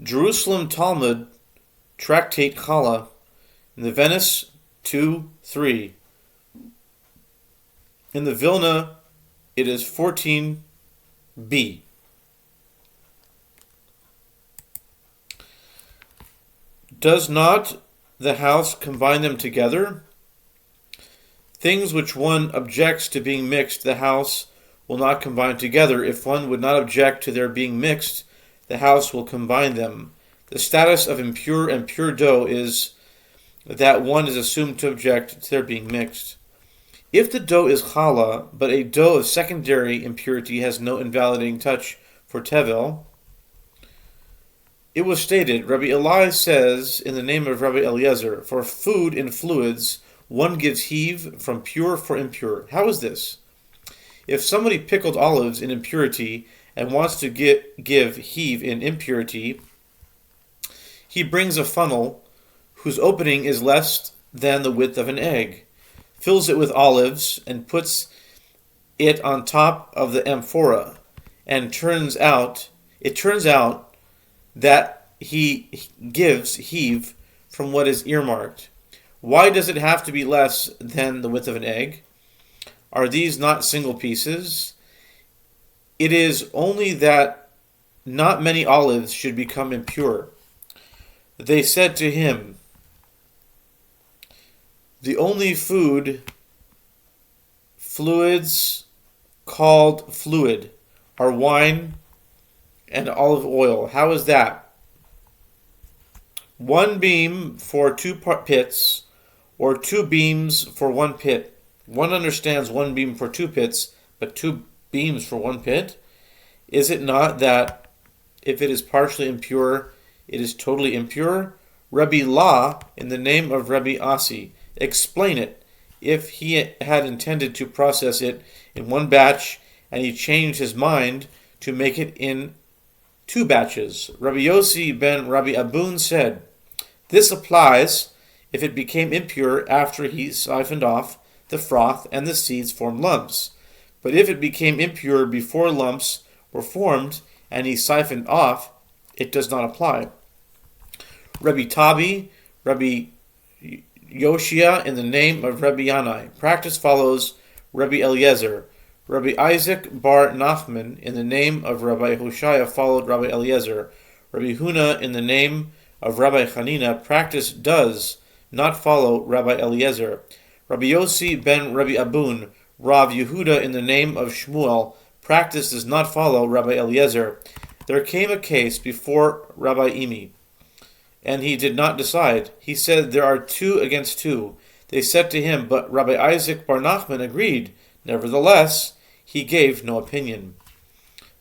Jerusalem Talmud, Tractate Challah, in the Venice 2:3. In the Vilna, it is 14b. Does not the house combine them together? Things which one objects to being mixed, the house will not combine together. If one would not object to their being mixed, the house will combine them. The status of impure and pure dough is that one is assumed to object to their being mixed. If the dough is challah, but a dough of secondary impurity has no invalidating touch for tevel, it was stated, Rabbi Eli says, in the name of Rabbi Eliezer, for food and fluids, one gives heave from pure for impure. How is this? If somebody pickled olives in impurity and wants to give heave in impurity, he brings a funnel whose opening is less than the width of an egg, fills it with olives, and puts it on top of the amphora, and it turns out that he gives heave from what is earmarked. Why does it have to be less than the width of an egg? Are these not single pieces? It is only that not many olives should become impure. They said to him, the only fluids called fluid are wine and olive oil. How is that? One beam for two pits, or two beams for one pit. One understands one beam for two pits, but two beams for one pit? Is it not that if it is partially impure, it is totally impure? Rabbi La, in the name of Rabbi Asi, explain it. If he had intended to process it in one batch, and he changed his mind to make it in two batches. Rabbi Yossi ben Rabbi Abun said, this applies if it became impure after he siphoned off the froth and the seeds formed lumps. But if it became impure before lumps were formed and he siphoned off, it does not apply. Rabbi Tabi, Rabbi Yoshia, in the name of Rabbi Yanai. Practice follows Rabbi Eliezer. Rabbi Isaac bar Nachman, in the name of Rabbi Yehoshua, followed Rabbi Eliezer. Rabbi Huna, in the name of Rabbi Chanina. Practice does not follow Rabbi Eliezer. Rabbi Yossi ben Rabbi Abun, Rav Yehuda, in the name of Shmuel. Practice does not follow Rabbi Eliezer. There came a case before Rabbi Imi, and he did not decide. He said, there are 2 against 2. They said to him, but Rabbi Isaac bar Nachman agreed. Nevertheless, he gave no opinion.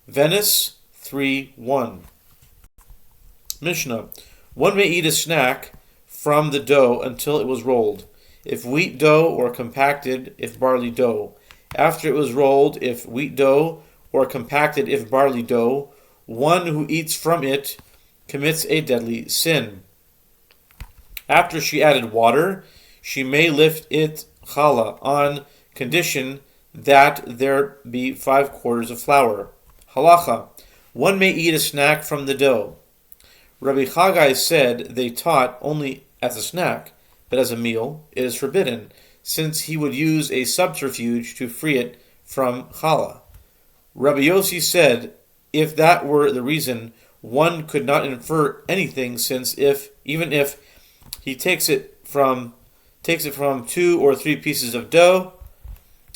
Venice 3:1. Mishnah. One may eat a snack from the dough until it was rolled, if wheat dough, or compacted if barley dough. After it was rolled, if wheat dough, or compacted if barley dough, one who eats from it commits a deadly sin. After she added water, she may lift it challah on condition that there be 5 quarters of flour. Halacha. One may eat a snack from the dough. Rabbi Chagai said they taught only as a snack, but as a meal it is forbidden, since he would use a subterfuge to free it from challah. Rabbi Yossi said, if that were the reason, one could not infer anything, since even if he takes it from 2 or 3 pieces of dough,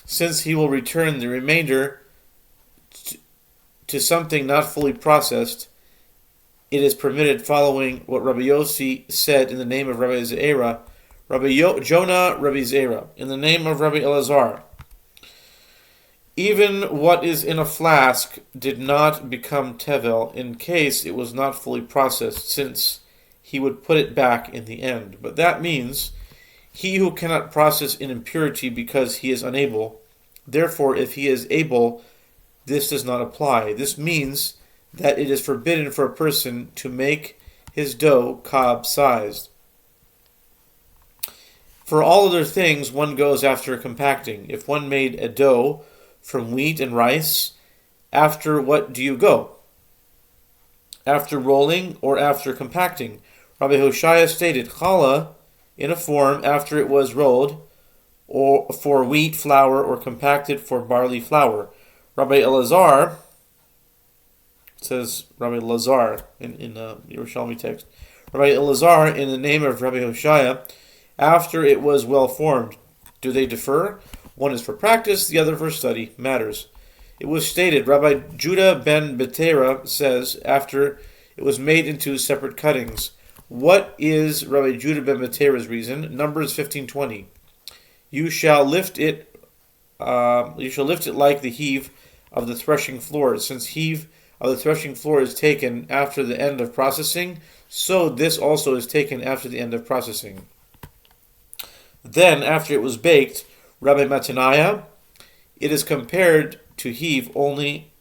since he will return the remainder to something not fully processed, it is permitted, following what Rabbi Yossi said in the name of Rabbi Zeira, Jonah Rabbi Zeira, in the name of Rabbi Elazar. Even what is in a flask did not become tevel in case it was not fully processed, since he would put it back in the end. But that means he who cannot process an impurity because he is unable. Therefore, if he is able, this does not apply. This means that it is forbidden for a person to make his dough cob-sized. For all other things, one goes after compacting. If one made a dough from wheat and rice, after what do you go? after rolling or after compacting. Rabbi Yehoshua stated challah in a form after it was rolled, or for wheat flour, or compacted for barley flour. Rabbi Elazar, says Rabbi Elazar in the Yerushalmi text, Rabbi Elazar in the name of Rabbi Yehoshua, after it was well formed. Do they differ? One is for practice, the other for study. Matters. It was stated, Rabbi Judah ben Betera says, after it was made into separate cuttings. What is Rabbi Judah ben Betera's reason? Numbers 15:20. You shall lift it like the heave of the threshing floor. Since heave of the threshing floor is taken after the end of processing, so this also is taken after the end of processing. Then, after it was baked, Rabbi Mataniah, it is compared to heave only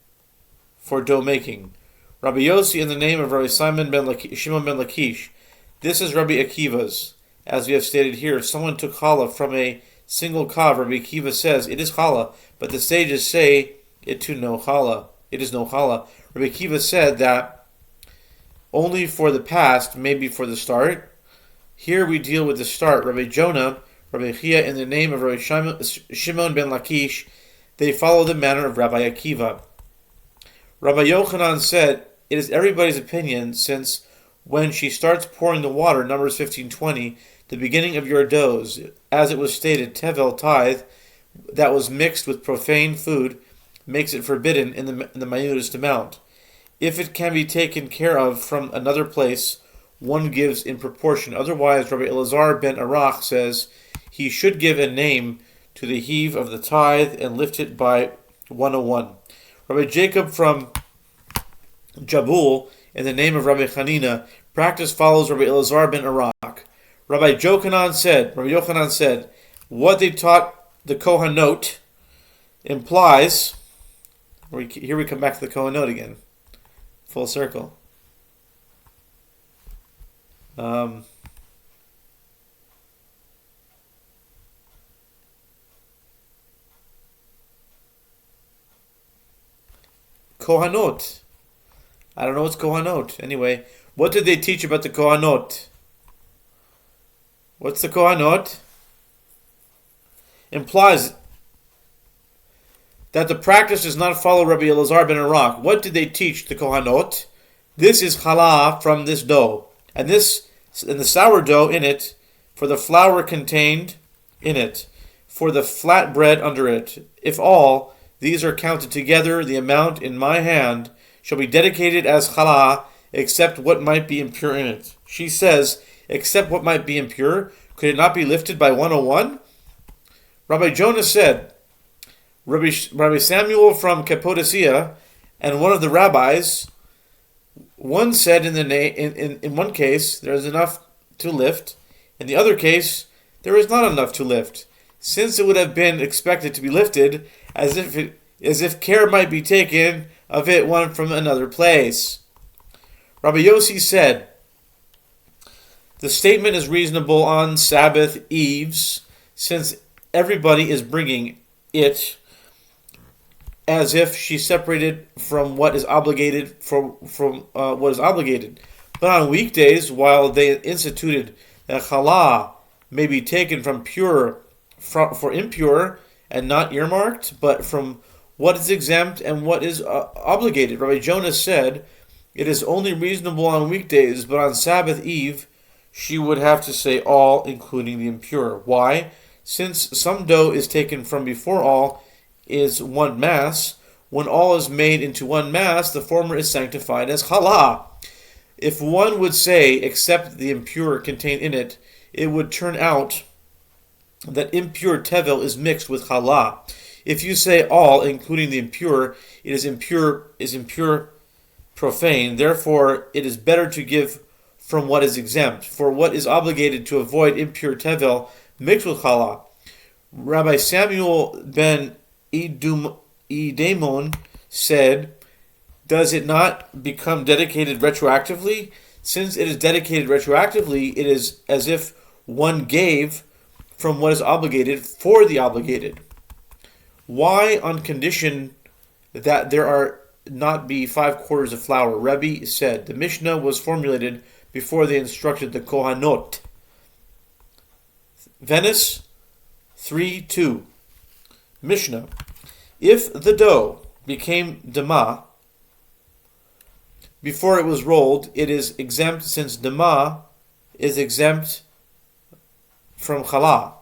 for dough making. Rabbi Yossi in the name of Rabbi Shimon ben Lakish. This is Rabbi Akiva's. As we have stated here, if someone took challah from a single kav, Rabbi Akiva says it is challah, but the sages say it is no challah. Rabbi Akiva said that only for the past, maybe for the start. Here we deal with the start. Rabbi Jonah, Rabbi Chia in the name of Rabbi Shimon ben Lakish, they follow the manner of Rabbi Akiva. Rabbi Yochanan said, it is everybody's opinion, since when she starts pouring the water, Numbers 15:20, the beginning of your doughs, as it was stated, tevel, tithe, that was mixed with profane food, makes it forbidden in the minutest amount. If it can be taken care of from another place, one gives in proportion. Otherwise, Rabbi Elazar ben Arach says, he should give a name to the heave of the tithe and lift it by 101. Rabbi Jacob from Jabul, in the name of Rabbi Hanina, practice follows Rabbi Elazar ben Arach. Rabbi Yochanan said, what they taught the Kohanot implies, here we come back to the Kohanot again, full circle. Kohanot. I don't know what's Kohanot. Anyway, what did they teach about the Kohanot? What's the Kohanot? Implies that the practice does not follow Rabbi Elazar ben Arach. What did they teach the Kohanot? This is challah from this dough, and the sourdough in it, for the flour contained in it, for the flat bread under it. If all these are counted together, the amount in my hand shall be dedicated as challah, except what might be impure in it. She says, except what might be impure, could it not be lifted by 101? Rabbi Jonah said, Rabbi Samuel from Cappadocia and one of the rabbis, one said in one case there is enough to lift, in the other case there is not enough to lift, since it would have been expected to be lifted as if care might be taken of it one from another place. Rabbi Yossi said, the statement is reasonable on Sabbath eves, since everybody is bringing it as if she separated from what is obligated from what is obligated. But on weekdays, while they instituted that challah may be taken from pure for impure and not earmarked, but from what is exempt and what is obligated. Rabbi Jonah said, it is only reasonable on weekdays, but on Sabbath eve, she would have to say all, including the impure. Why? Since some dough is taken from before all is one mass, when all is made into one mass, the former is sanctified as challah. If one would say, except the impure contained in it, it would turn out that impure tevel is mixed with challah. If you say all, including the impure, it is impure profane. Therefore, it is better to give from what is exempt. For what is obligated to avoid impure tevel mixed with challah. Rabbi Samuel ben Idamon said, does it not become dedicated retroactively? Since it is dedicated retroactively, it is as if one gave from what is obligated for the obligated. Why, on condition that there are not be 5/4 of flour. Rebbe said the Mishnah was formulated before they instructed the Kohanot. Venice 3:2. Mishnah. If the dough became dama before it was rolled, it is exempt, since dama is exempt from Challah.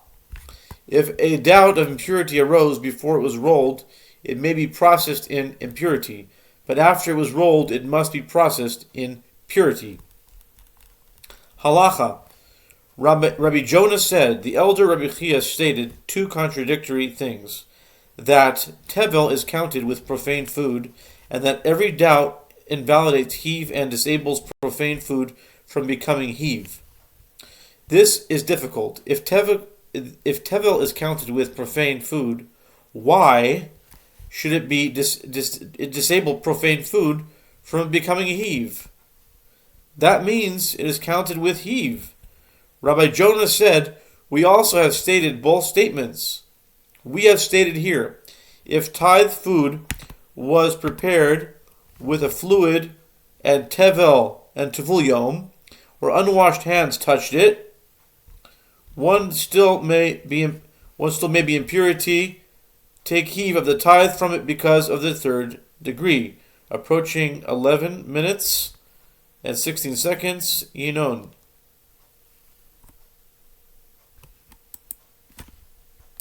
If a doubt of impurity arose before it was rolled, it may be processed in impurity, but after it was rolled, it must be processed in purity. Halacha. Rabbi Jonah said, the elder Rabbi Chia stated two contradictory things: that tevel is counted with profane food, and that every doubt invalidates heave and disables profane food from becoming heave. This is difficult. If tevel is counted with profane food, why should it be disable profane food from becoming heave? That means it is counted with heave. Rabbi Jonah said, we also have stated both statements. We have stated here, if tithe food was prepared with a fluid and tevel and tevul yom, or unwashed hands touched it, one still may be impurity. Take heave of the tithe from it because of the third degree. Approaching 11 minutes and 16 seconds. Yinon.